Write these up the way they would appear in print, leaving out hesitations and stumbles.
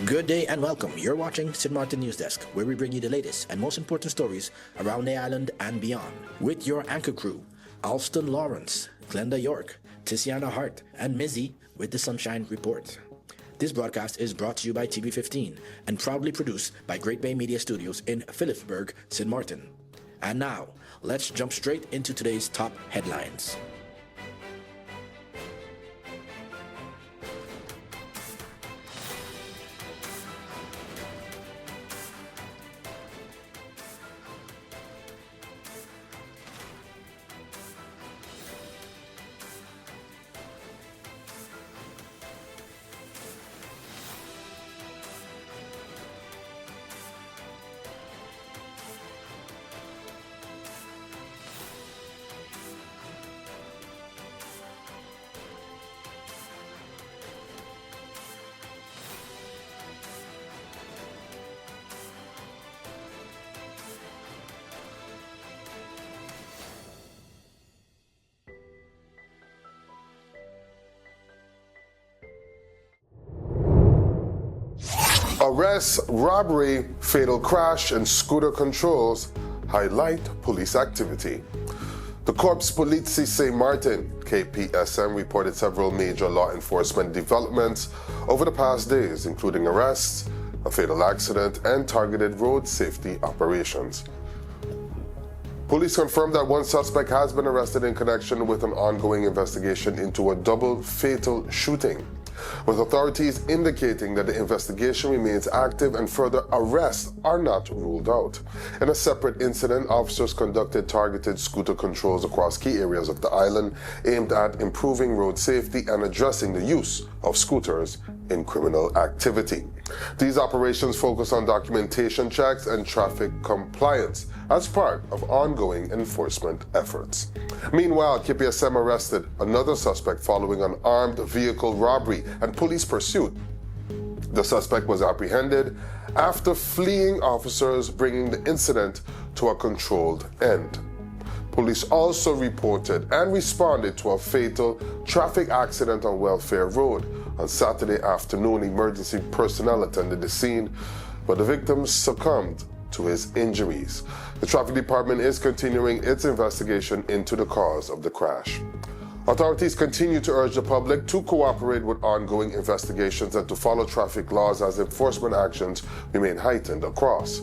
Good day and welcome. You're watching Sint Maarten NEWSDESK, where we bring you the latest and most important stories around the island and beyond. With your anchor crew, Alston Lawrence, Glenda York, Tiziana Hart, and Mizzy with the Sunshine Report. This broadcast is brought to you by TV15 and proudly produced by Great Bay Media Studios in Philipsburg, Sint Maarten. And now, let's jump straight into today's top headlines. Arrests, robbery, fatal crash, and scooter controls highlight police activity. The Corps Polizei Sint Maarten, KPSM, reported several major law enforcement developments over the past days, including arrests, a fatal accident, and targeted road safety operations. Police confirmed that one suspect has been arrested in connection with an ongoing investigation into a double fatal shooting, with authorities indicating that the investigation remains active and further arrests are not ruled out. In a separate incident, officers conducted targeted scooter controls across key areas of the island aimed at improving road safety and addressing the use of scooters in criminal activity. These operations focus on documentation checks and traffic compliance as part of ongoing enforcement efforts. Meanwhile, KPSM arrested another suspect following an armed vehicle robbery and police pursuit. The suspect was apprehended after fleeing officers, bringing the incident to a controlled end. Police also reported and responded to a fatal traffic accident on Welfare Road. On Saturday afternoon, emergency personnel attended the scene, but the victim succumbed to his injuries. The traffic department is continuing its investigation into the cause of the crash. Authorities continue to urge the public to cooperate with ongoing investigations and to follow traffic laws as enforcement actions remain heightened across.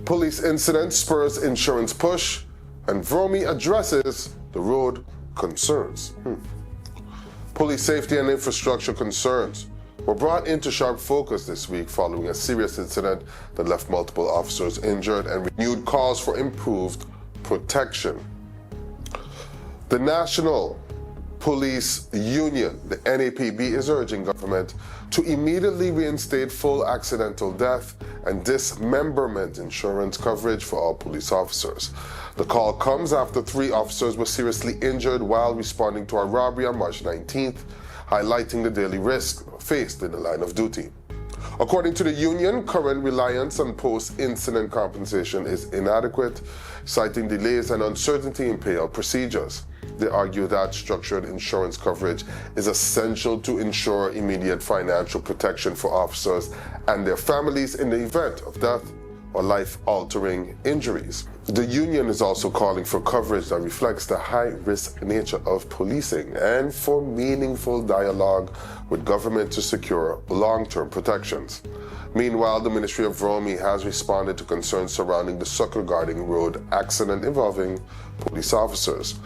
Police incident spurs insurance push, and Vromi addresses the road concerns. Police safety and infrastructure concerns were brought into sharp focus this week following a serious incident that left multiple officers injured and renewed calls for improved protection. The National Police Union, the NAPB, is urging government to immediately reinstate full accidental death and dismemberment insurance coverage for all police officers. The call comes after 3 officers were seriously injured while responding to a robbery on March 19th, highlighting the daily risk faced in the line of duty. According to the union, current reliance on post-incident compensation is inadequate, citing delays and uncertainty in payout procedures. They argue that structured insurance coverage is essential to ensure immediate financial protection for officers and their families in the event of death or life-altering injuries. The union is also calling for coverage that reflects the high-risk nature of policing and for meaningful dialogue with government to secure long-term protections. Meanwhile, the Ministry of Vromi has responded to concerns surrounding the Sucker Guarding Road accident involving police officers.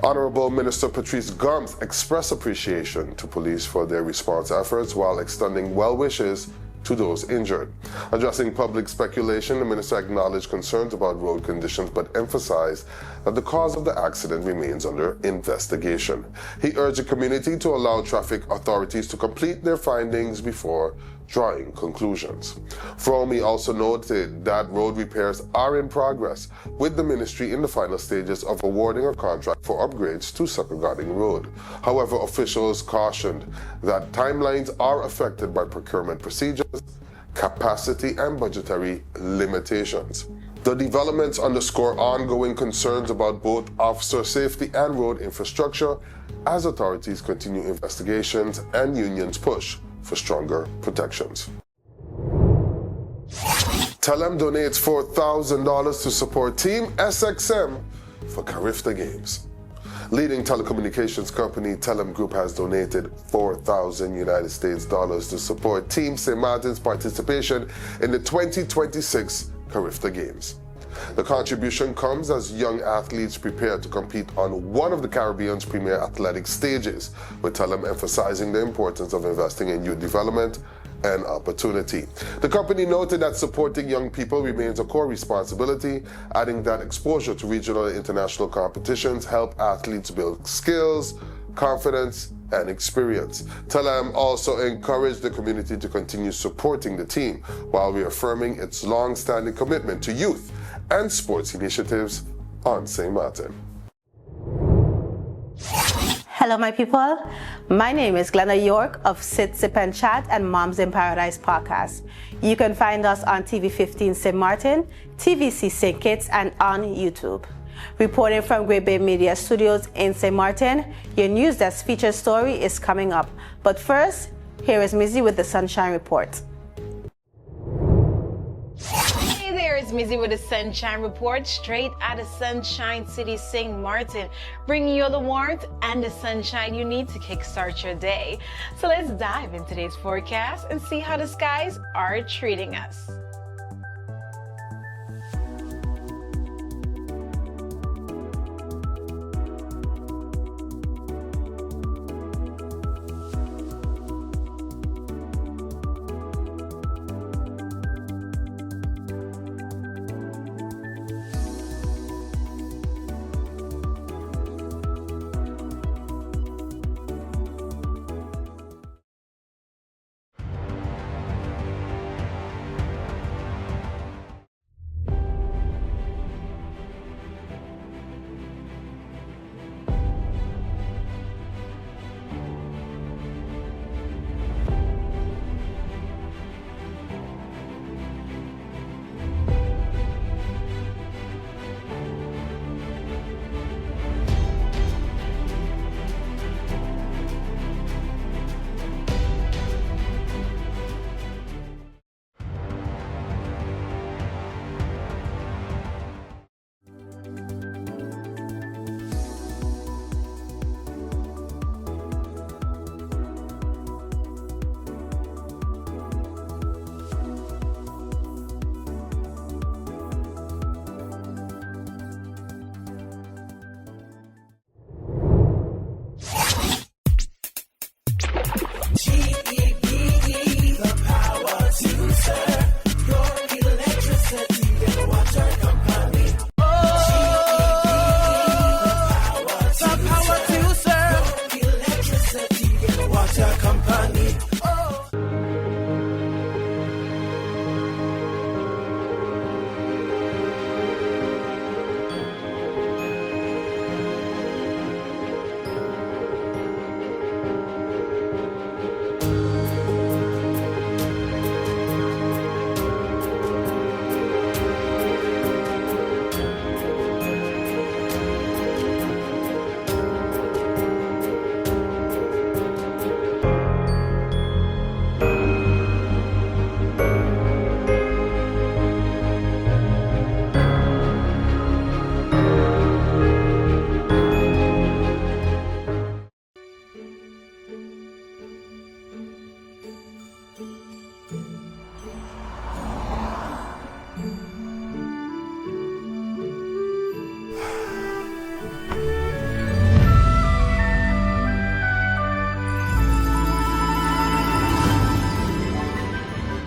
Honorable Minister Patrice Gums expressed appreciation to police for their response efforts while extending well wishes to those injured. Addressing public speculation, the minister acknowledged concerns about road conditions but emphasized that the cause of the accident remains under investigation. He urged the community to allow traffic authorities to complete their findings before drawing conclusions. Vromi also noted that road repairs are in progress, with the ministry in the final stages of awarding a contract for upgrades to Sucker Guarding Road. However, officials cautioned that timelines are affected by procurement procedures, capacity, and budgetary limitations. The developments underscore ongoing concerns about both officer safety and road infrastructure as authorities continue investigations and unions push for stronger protections. Telem donates $4,000 to support Team SXM for Carifta Games. Leading telecommunications company Telem Group has donated $4,000 to support Team Sint Maarten's participation in the 2026 Carifta Games. The contribution comes as young athletes prepare to compete on one of the Caribbean's premier athletic stages, with Telem emphasizing the importance of investing in youth development and opportunity. The company noted that supporting young people remains a core responsibility, adding that exposure to regional and international competitions help athletes build skills, confidence, and experience. Telem also encouraged the community to continue supporting the team while reaffirming its long-standing commitment to youth and sports initiatives on Sint Maarten. Hello, my people. My name is Glenda York of Sit, Sip and Chat and Moms in Paradise podcast. You can find us on TV15 Sint Maarten, TVC St. Kitts, and on YouTube. Reporting from Great Bay Media Studios in Sint Maarten, your NEWSDESK feature story is coming up. But first, here is Mizzy with the Sunshine Report. Hey there, it's Mizzy with the Sunshine Report, straight out of Sunshine City, Sint Maarten, bringing you the warmth and the sunshine you need to kickstart your day. So let's dive into today's forecast and see how the skies are treating us.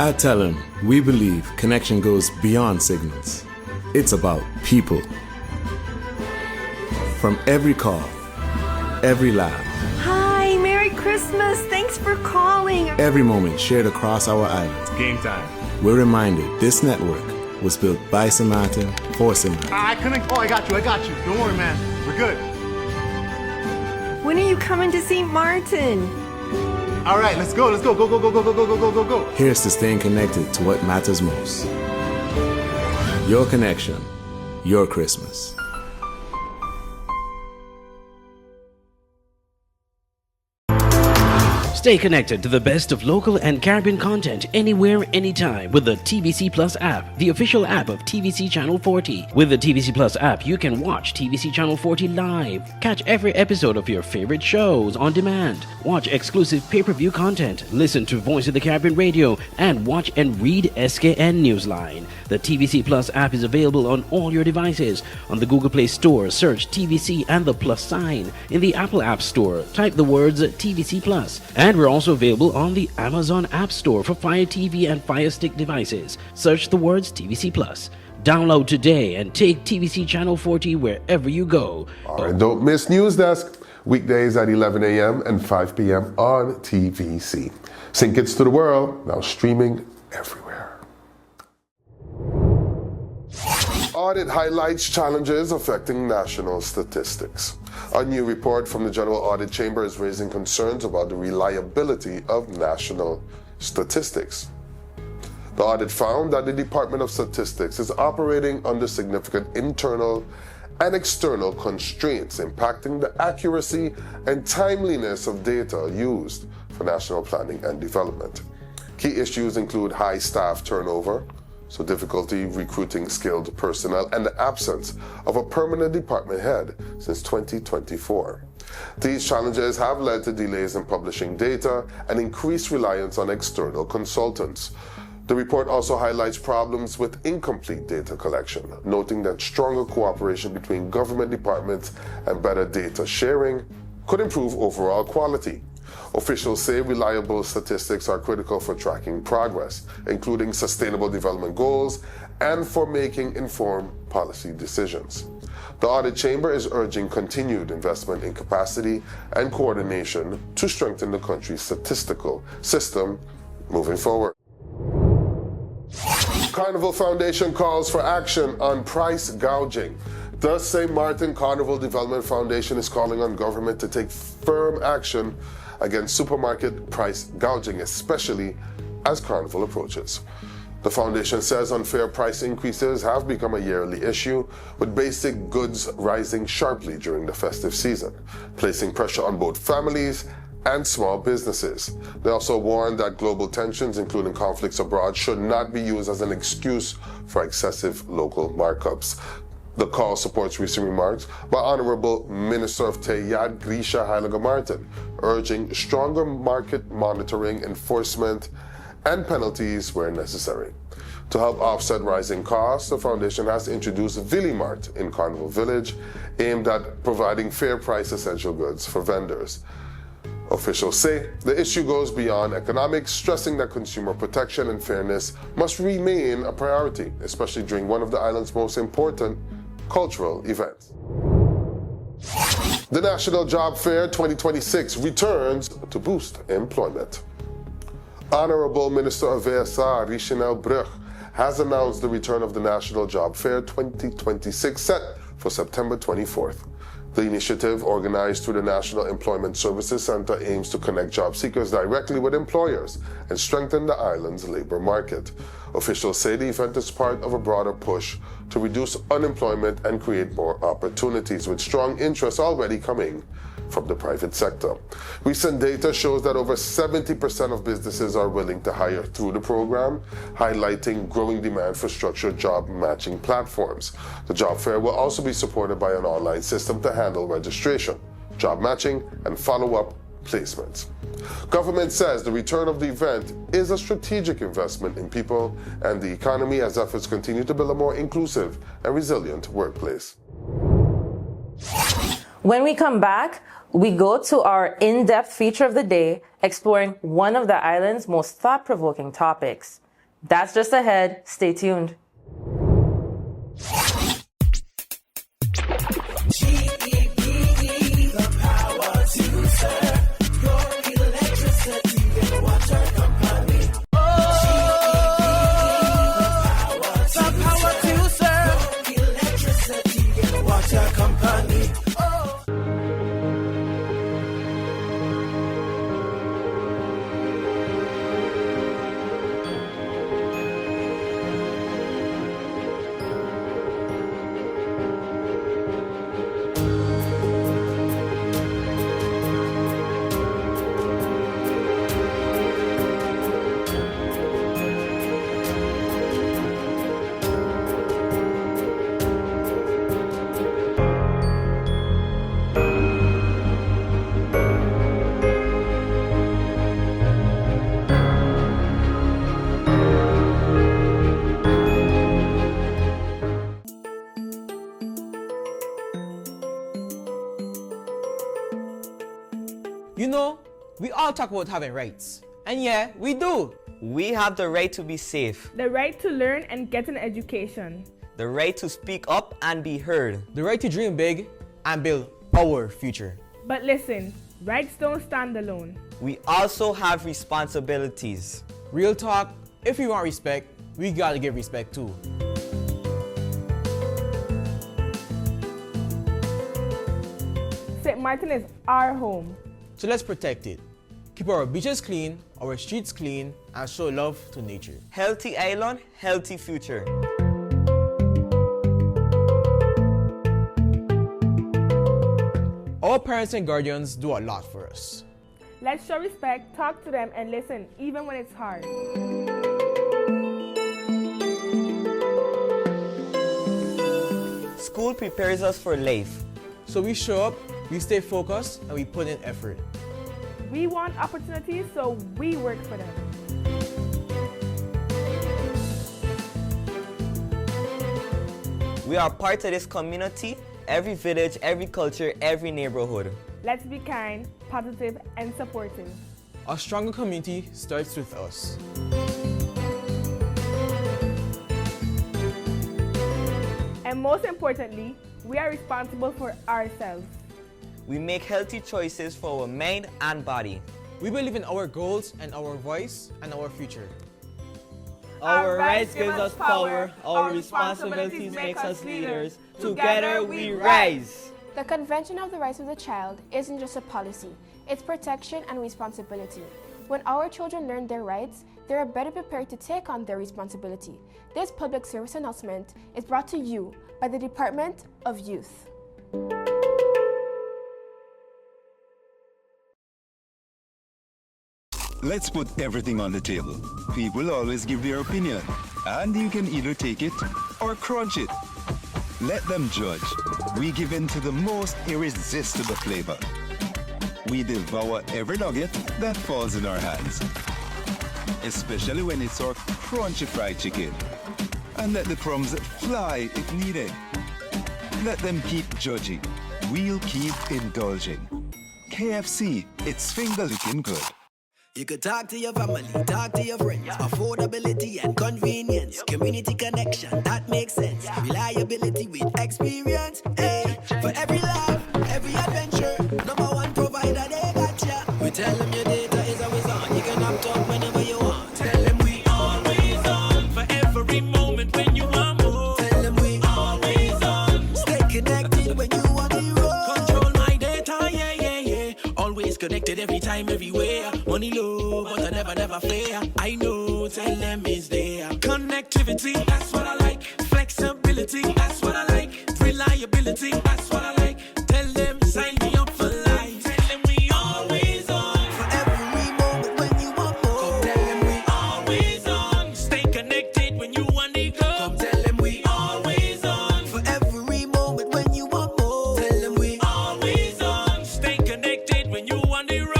At Telem, we believe connection goes beyond signals. It's about people. From every call, every laugh, Hi, Merry Christmas. Thanks for calling. every moment shared across our island, Game time. we're reminded this network was built by Sint Maarten for Sint Maarten. I couldn't. Oh, I got you. Don't worry, man. We're good. When are you coming to St. Maarten? All right, let's go. Go. Here's to staying connected to what matters most. Your connection, your Christmas. Stay connected to the best of local and Caribbean content anywhere, anytime with the TVC Plus app, the official app of TVC Channel 40. With the TVC Plus app, you can watch TVC Channel 40 live, catch every episode of your favorite shows on demand, watch exclusive pay-per-view content, listen to Voice of the Caribbean radio, and watch and read SKN Newsline. The TVC Plus app is available on all your devices. On the Google Play Store, search TVC and the plus sign. In the Apple App Store, type the words TVC Plus. And we're also available on the Amazon App Store for Fire TV and Fire Stick devices. Search the words TVC Plus. Download today and take TVC Channel 40 wherever you go. All right, don't miss NEWSDESK. Weekdays at 11 a.m. and 5 p.m. on TVC. Sink Kids to the World, now streaming everywhere. Audit highlights challenges affecting national statistics. A new report from the General Audit Chamber is raising concerns about the reliability of national statistics. The audit found that the Department of Statistics is operating under significant internal and external constraints impacting the accuracy and timeliness of data used for national planning and development. Key issues include high staff turnover, so difficulty recruiting skilled personnel, and the absence of a permanent department head since 2024. These challenges have led to delays in publishing data and increased reliance on external consultants. The report also highlights problems with incomplete data collection, noting that stronger cooperation between government departments and better data sharing could improve overall quality. Officials say reliable statistics are critical for tracking progress, including sustainable development goals and for making informed policy decisions. The Audit Chamber is urging continued investment in capacity and coordination to strengthen the country's statistical system moving forward. Carnival Foundation calls for action on price gouging. The Sint Maarten Carnival Development Foundation is calling on government to take firm action against supermarket price gouging, especially as Carnival approaches. The foundation says unfair price increases have become a yearly issue, with basic goods rising sharply during the festive season, placing pressure on both families and small businesses. They also warn that global tensions, including conflicts abroad, should not be used as an excuse for excessive local markups. The call supports recent remarks by Honorable Minister of Teyad Grisha Heilige-Martin, urging stronger market monitoring, enforcement, and penalties where necessary. To help offset rising costs, the foundation has introduced Villimart in Carnival Village, aimed at providing fair price essential goods for vendors. Officials say the issue goes beyond economics, stressing that consumer protection and fairness must remain a priority, especially during one of the island's most important cultural events. The National Job Fair 2026 returns to boost employment. Honorable Minister of VSA, Richenel Brug, has announced the return of the National Job Fair 2026 set for September 24th. The initiative, organized through the National Employment Services Center, aims to connect job seekers directly with employers and strengthen the island's labor market. Officials say the event is part of a broader push to reduce unemployment and create more opportunities, with strong interest already coming from the private sector. Recent data shows that over 70% of businesses are willing to hire through the program, highlighting growing demand for structured job matching platforms. The job fair will also be supported by an online system to handle registration, job matching, and follow-up placements. Government says the return of the event is a strategic investment in people and the economy as efforts continue to build a more inclusive and resilient workplace. When we come back, we go to our in-depth feature of the day, exploring one of the island's most thought-provoking topics. That's just ahead. Stay tuned. You know, we all talk about having rights. And yeah, we do. We have the right to be safe. The right to learn and get an education. The right to speak up and be heard. The right to dream big and build our future. But listen, rights don't stand alone. We also have responsibilities. Real talk, if we want respect, we gotta give respect too. Sint Maarten is our home. So let's protect it. Keep our beaches clean, our streets clean, and show love to nature. Healthy island, healthy future. Our parents and guardians do a lot for us. Let's show respect, talk to them, and listen, even when it's hard. School prepares us for life. So we show up, we stay focused, and we put in effort. We want opportunities, so we work for them. We are part of this community, every village, every culture, every neighborhood. Let's be kind, positive, and supportive. A stronger community starts with us. And most importantly, we are responsible for ourselves. We make healthy choices for our mind and body. We believe in our goals and our voice and our future. Our rights give us power, our responsibilities make us leaders. Together we rise. The Convention of the Rights of the Child isn't just a policy, it's protection and responsibility. When our children learn their rights, they are better prepared to take on their responsibility. This public service announcement is brought to you by the Department of Youth. Let's put everything on the table. People always give their opinion, and you can either take it or crunch it. Let them judge. We give in to the most irresistible flavor. We devour every nugget that falls in our hands, especially when it's our crunchy fried chicken. And let the crumbs fly if needed. Let them keep judging. We'll keep indulging. KFC, it's finger-licking good. You could talk to your family, talk to your friends. Affordability and convenience. Community connection, that makes sense. Reliability with experience. Hey, for every laugh, every adventure. #1 provider, they got ya. We tell them your data is always on. You can opt out whenever you want. Tell them we always on. For every moment when you want more. Tell them we always on. Stay connected when you want the road. Control my data, yeah, yeah, yeah. Always connected every time, everywhere. Money low, but I never fair. I know, tell them is there. Connectivity, that's what I like. Flexibility, that's what I like. Reliability, that's what I like. Tell them, sign me up for life. Tell them we always on. For every moment when you want more. Come tell them we always on. Stay connected when you want to go. Come tell them we always on. For every moment when you want more. Tell them we always on. Stay connected when you want to road.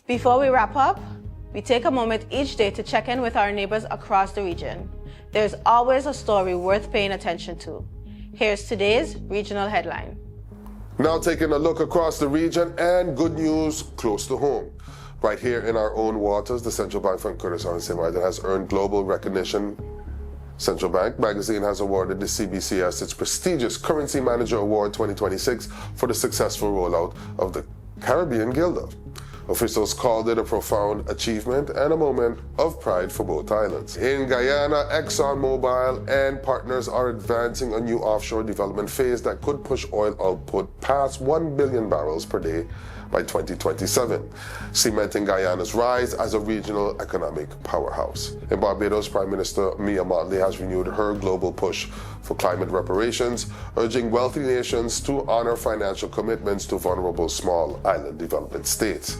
Before we wrap up, we take a moment each day to check in with our neighbors across the region. There's always a story worth paying attention to. Here's today's regional headline. Now taking a look across the region, and good news close to home. Right here in our own waters, the Central Bank from Kurdistan and Sint Maarten has earned global recognition. Central Bank magazine has awarded the CBCS its prestigious Currency Manager Award 2026 for the successful rollout of the Caribbean Guilder. Officials called it a profound achievement and a moment of pride for both islands. In Guyana, ExxonMobil and partners are advancing a new offshore development phase that could push oil output past 1 billion barrels per day by 2027, cementing Guyana's rise as a regional economic powerhouse. In Barbados, Prime Minister Mia Mottley has renewed her global push for climate reparations, urging wealthy nations to honor financial commitments to vulnerable small island development states.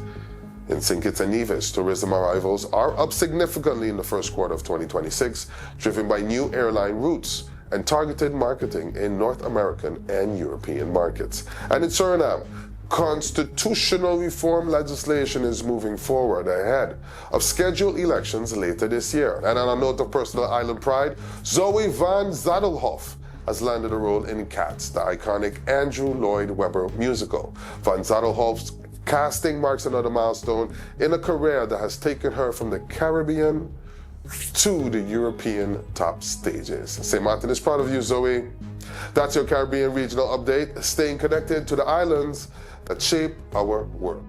In St. Kitts and Nevis, tourism arrivals are up significantly in the first quarter of 2026, driven by new airline routes and targeted marketing in North American and European markets. And in Suriname, constitutional reform legislation is moving forward ahead of scheduled elections later this year. And on a note of personal island pride, Zoe Van Zadelhoff has landed a role in Cats, the iconic Andrew Lloyd Webber musical. Van Zadelhoff's casting marks another milestone in a career that has taken her from the Caribbean to the European top stages. St. Maarten is proud of you, Zoe. That's your Caribbean regional update, staying connected to the islands that shape our world.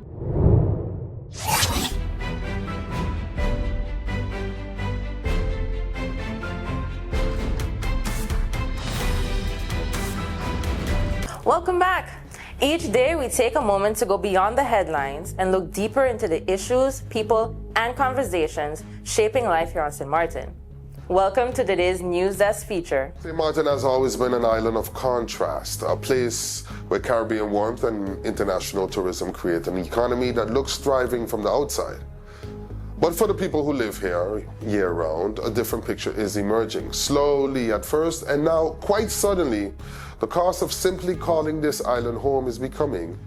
Welcome back. Each day we take a moment to go beyond the headlines and look deeper into the issues, people, and conversations shaping life here on Sint Maarten. Welcome to today's NEWSDESK feature. St. Maarten has always been an island of contrast, a place where Caribbean warmth and international tourism create an economy that looks thriving from the outside. But for the people who live here year-round, a different picture is emerging. Slowly at first, and now quite suddenly, the cost of simply calling this island home is becoming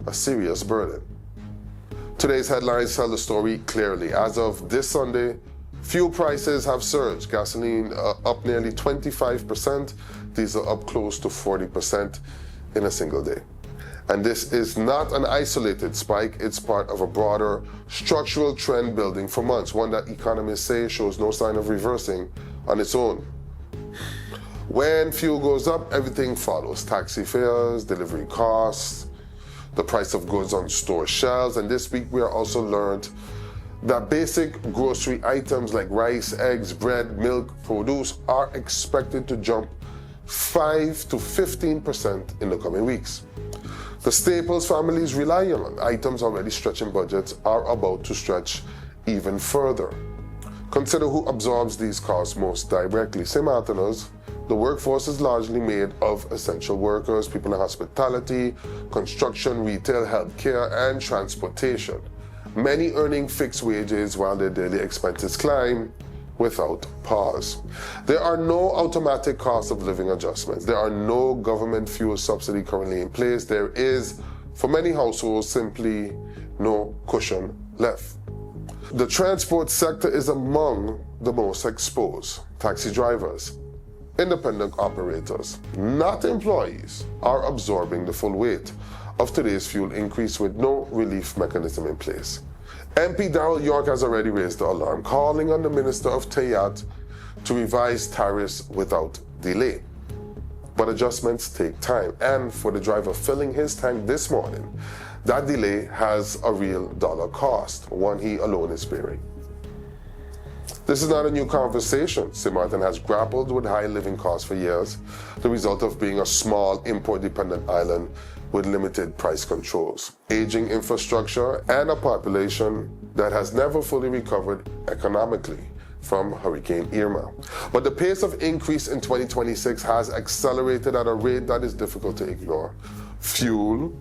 a serious burden. Today's headlines tell the story clearly. As of this Sunday, fuel prices have surged. Gasoline up nearly 25%, diesel up close to 40% in a single day. And this is not an isolated spike, it's part of a broader structural trend building for months, one that economists say shows no sign of reversing on its own. When fuel goes up, everything follows. Taxi fares, delivery costs, the price of goods on store shelves, and this week we are also learned that basic grocery items like rice, eggs, bread, milk, produce are expected to jump 5 to 15% in the coming weeks. The staples families rely on, items already stretching budgets, are about to stretch even further. Consider who absorbs these costs most directly. St. Maarteners, the workforce is largely made of essential workers, people in hospitality, construction, retail, healthcare, and transportation. Many earning fixed wages while their daily expenses climb without pause. There are no automatic cost of living adjustments. There are no government fuel subsidy currently in place. There is, for many households, simply no cushion left. The transport sector is among the most exposed. Taxi drivers, independent operators, not employees, are absorbing the full weight of today's fuel increase with no relief mechanism in place. MP Darrell York has already raised the alarm, calling on the Minister of Tayat to revise tariffs without delay. But adjustments take time, and for the driver filling his tank this morning, that delay has a real dollar cost, one he alone is bearing. This is not a new conversation. St. Maarten has grappled with high living costs for years, the result of being a small, import-dependent island with limited price controls, aging infrastructure, and a population that has never fully recovered economically from Hurricane Irma. But the pace of increase in 2026 has accelerated at a rate that is difficult to ignore. Fuel,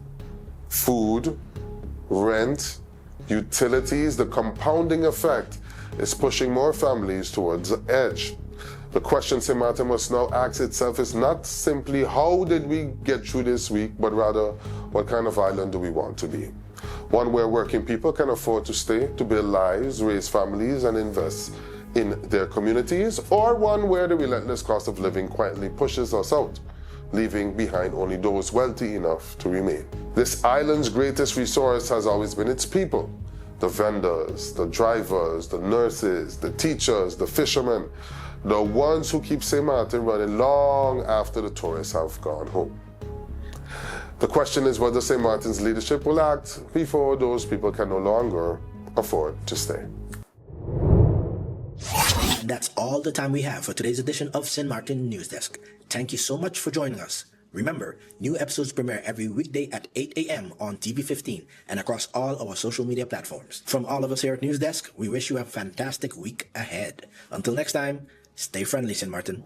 food, rent, utilities, the compounding effect is pushing more families towards the edge. The question St. Maarten must now ask itself is not simply how did we get through this week, but rather what kind of island do we want to be? One where working people can afford to stay, to build lives, raise families, and invest in their communities, or one where the relentless cost of living quietly pushes us out, leaving behind only those wealthy enough to remain. This island's greatest resource has always been its people. The vendors, the drivers, the nurses, the teachers, the fishermen, the ones who keep St. Maarten running long after the tourists have gone home. The question is whether St. Maarten's leadership will act before those people can no longer afford to stay. That's all the time we have for today's edition of Sint Maarten NEWSDESK. Thank you so much for joining us. Remember, new episodes premiere every weekday at 8 a.m. on TV15 and across all our social media platforms. From all of us here at NEWSDESK, we wish you a fantastic week ahead. Until next time, stay friendly, Sint Maarten.